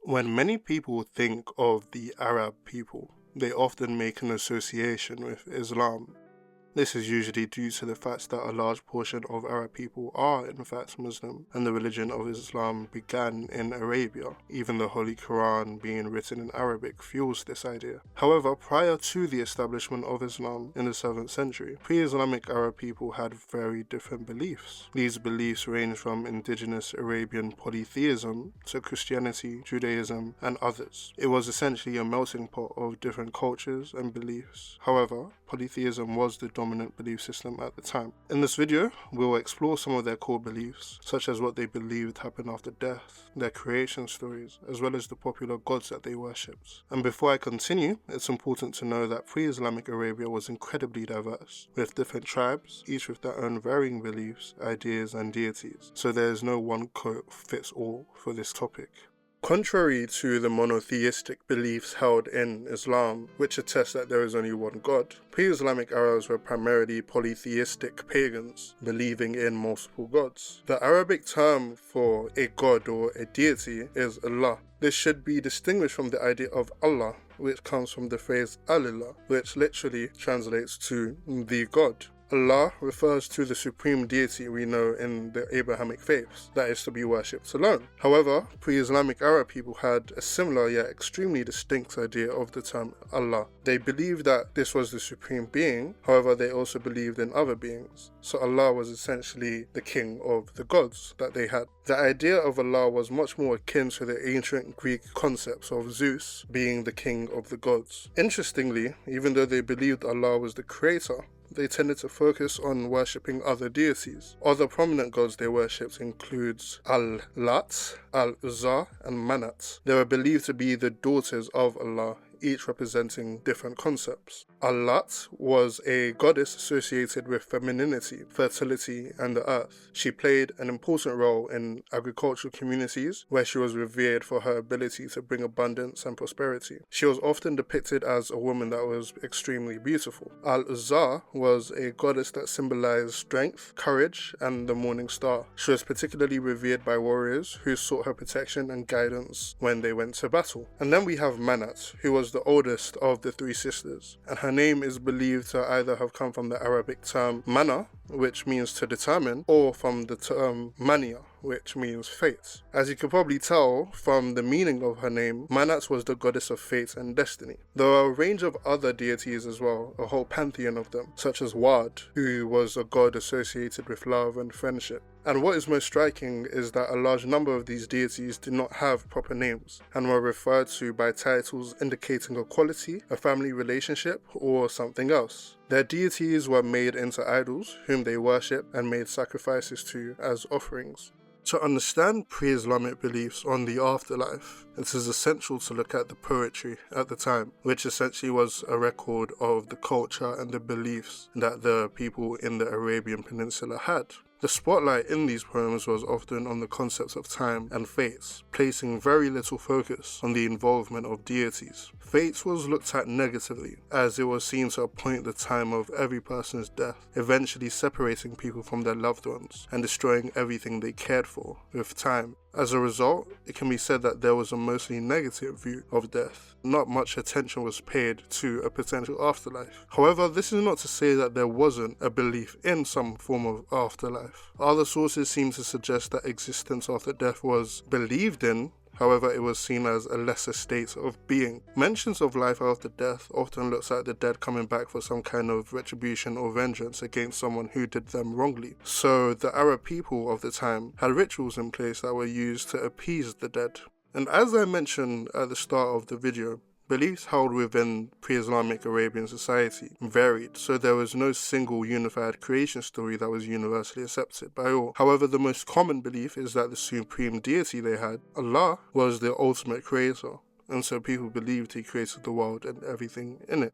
When many people think of the Arab people, they often make an association with Islam. This is usually due to the fact that a large portion of Arab people are in fact Muslim, and the religion of Islam began in Arabia. Even the Holy Quran being written in Arabic fuels this idea. However, prior to the establishment of Islam in the 7th century, pre-Islamic Arab people had very different beliefs. These beliefs range from indigenous Arabian polytheism to Christianity, Judaism, and others. It was essentially a melting pot of different cultures and beliefs. However, polytheism was the dominant belief system at the time. In this video, we'll explore some of their core beliefs, such as what they believed happened after death, their creation stories, as well as the popular gods that they worshipped. And before I continue, it's important to know that pre-Islamic Arabia was incredibly diverse, with different tribes, each with their own varying beliefs, ideas, and deities. So there is no one coat fits all for this topic. Contrary to the monotheistic beliefs held in Islam, which attest that there is only one God, pre-Islamic Arabs were primarily polytheistic pagans, believing in multiple gods. The Arabic term for a god or a deity is Allah. This should be distinguished from the idea of Allah, which comes from the phrase Al-lat, which literally translates to the God. Allah refers to the supreme deity we know in the Abrahamic faiths, that is to be worshipped alone. However, pre-Islamic Arab people had a similar yet extremely distinct idea of the term Allah. They believed that this was the supreme being, however they also believed in other beings. So Allah was essentially the king of the gods that they had. The idea of Allah was much more akin to the ancient Greek concepts of Zeus being the king of the gods. Interestingly, even though they believed Allah was the creator, they tended to focus on worshipping other deities. Other prominent gods they worshipped includes Al-lat, Al-Uzza, and Manat. They were believed to be the daughters of Allah, each representing different concepts. Al-lat was a goddess associated with femininity, fertility, and the earth. She played an important role in agricultural communities where she was revered for her ability to bring abundance and prosperity. She was often depicted as a woman that was extremely beautiful. Al-Uzza was a goddess that symbolized strength, courage, and the morning star. She was particularly revered by warriors who sought her protection and guidance when they went to battle. And then we have Manat, who was the oldest of the three sisters, and her name is believed to either have come from the Arabic term mana, which means to determine, or from the term mania, which means fate. As you can probably tell from the meaning of her name, Manat was the goddess of fate and destiny. There are a range of other deities as well, a whole pantheon of them, such as Wad, who was a god associated with love and friendship. And what is most striking is that a large number of these deities did not have proper names and were referred to by titles indicating a quality, a family relationship, or something else. Their deities were made into idols whom they worshipped and made sacrifices to as offerings. To understand pre-Islamic beliefs on the afterlife, it is essential to look at the poetry at the time, which essentially was a record of the culture and the beliefs that the people in the Arabian Peninsula had. The spotlight in these poems was often on the concepts of time and fates, placing very little focus on the involvement of deities. Fate was looked at negatively, as it was seen to appoint the time of every person's death, eventually separating people from their loved ones and destroying everything they cared for with time. As a result, it can be said that there was a mostly negative view of death. Not much attention was paid to a potential afterlife. However, this is not to say that there wasn't a belief in some form of afterlife. Other sources seem to suggest that existence after death was believed in. However, it was seen as a lesser state of being. Mentions of life after death often looks at the dead coming back for some kind of retribution or vengeance against someone who did them wrongly. So the Arab people of the time had rituals in place that were used to appease the dead. And as I mentioned at the start of the video, beliefs held within pre-Islamic Arabian society varied, so there was no single unified creation story that was universally accepted by all. However, the most common belief is that the supreme deity they had, Allah, was the ultimate creator, and so people believed he created the world and everything in it.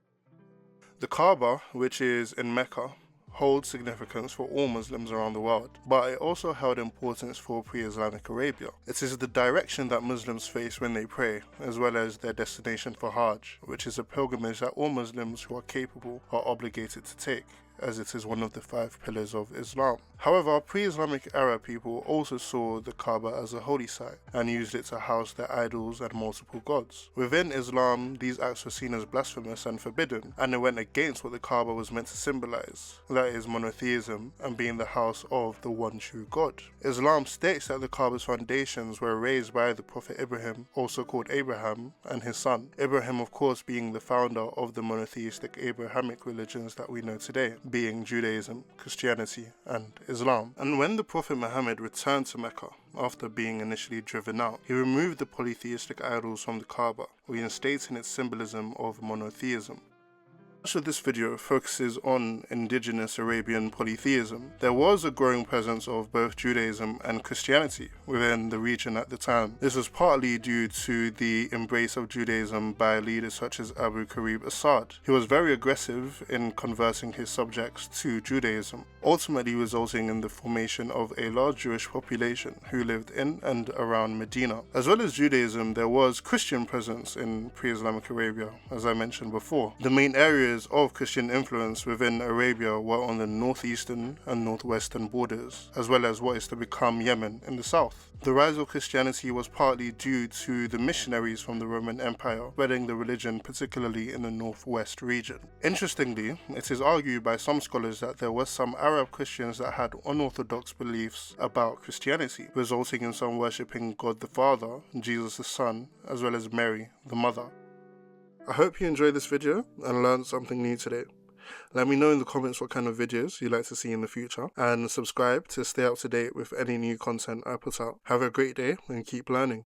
The Kaaba, which is in Mecca, holds significance for all Muslims around the world, but it also held importance for pre-Islamic Arabia. It is the direction that Muslims face when they pray, as well as their destination for Hajj, which is a pilgrimage that all Muslims who are capable are obligated to take. as it is one of the 5 pillars of Islam. However, pre-Islamic Arab people also saw the Kaaba as a holy site and used it to house their idols and multiple gods. Within Islam, these acts were seen as blasphemous and forbidden, and it went against what the Kaaba was meant to symbolize, that is monotheism and being the house of the one true God. Islam states that the Kaaba's foundations were raised by the Prophet Ibrahim, also called Abraham, and his son. Ibrahim, of course, being the founder of the monotheistic Abrahamic religions that we know today, being Judaism, Christianity, and Islam. And when the Prophet Muhammad returned to Mecca, after being initially driven out, he removed the polytheistic idols from the Kaaba, reinstating its symbolism of monotheism. Much of this video focuses on indigenous Arabian polytheism. There was a growing presence of both Judaism and Christianity within the region at the time. This was partly due to the embrace of Judaism by leaders such as Abu Karib Assad. He was very aggressive in converting his subjects to Judaism, ultimately resulting in the formation of a large Jewish population who lived in and around Medina. As well as Judaism, there was Christian presence in pre-Islamic Arabia, as I mentioned before. The main areas of Christian influence within Arabia were on the northeastern and northwestern borders, as well as what is to become Yemen in the south. The rise of Christianity was partly due to the missionaries from the Roman Empire spreading the religion, particularly in the northwest region. Interestingly, it is argued by some scholars that there were some Arab Christians that had unorthodox beliefs about Christianity, resulting in some worshipping God the Father, Jesus the Son, as well as Mary the Mother. I hope you enjoyed this video and learned something new today. Let me know in the comments what kind of videos you'd like to see in the future, and subscribe to stay up to date with any new content I put out. Have a great day and keep learning.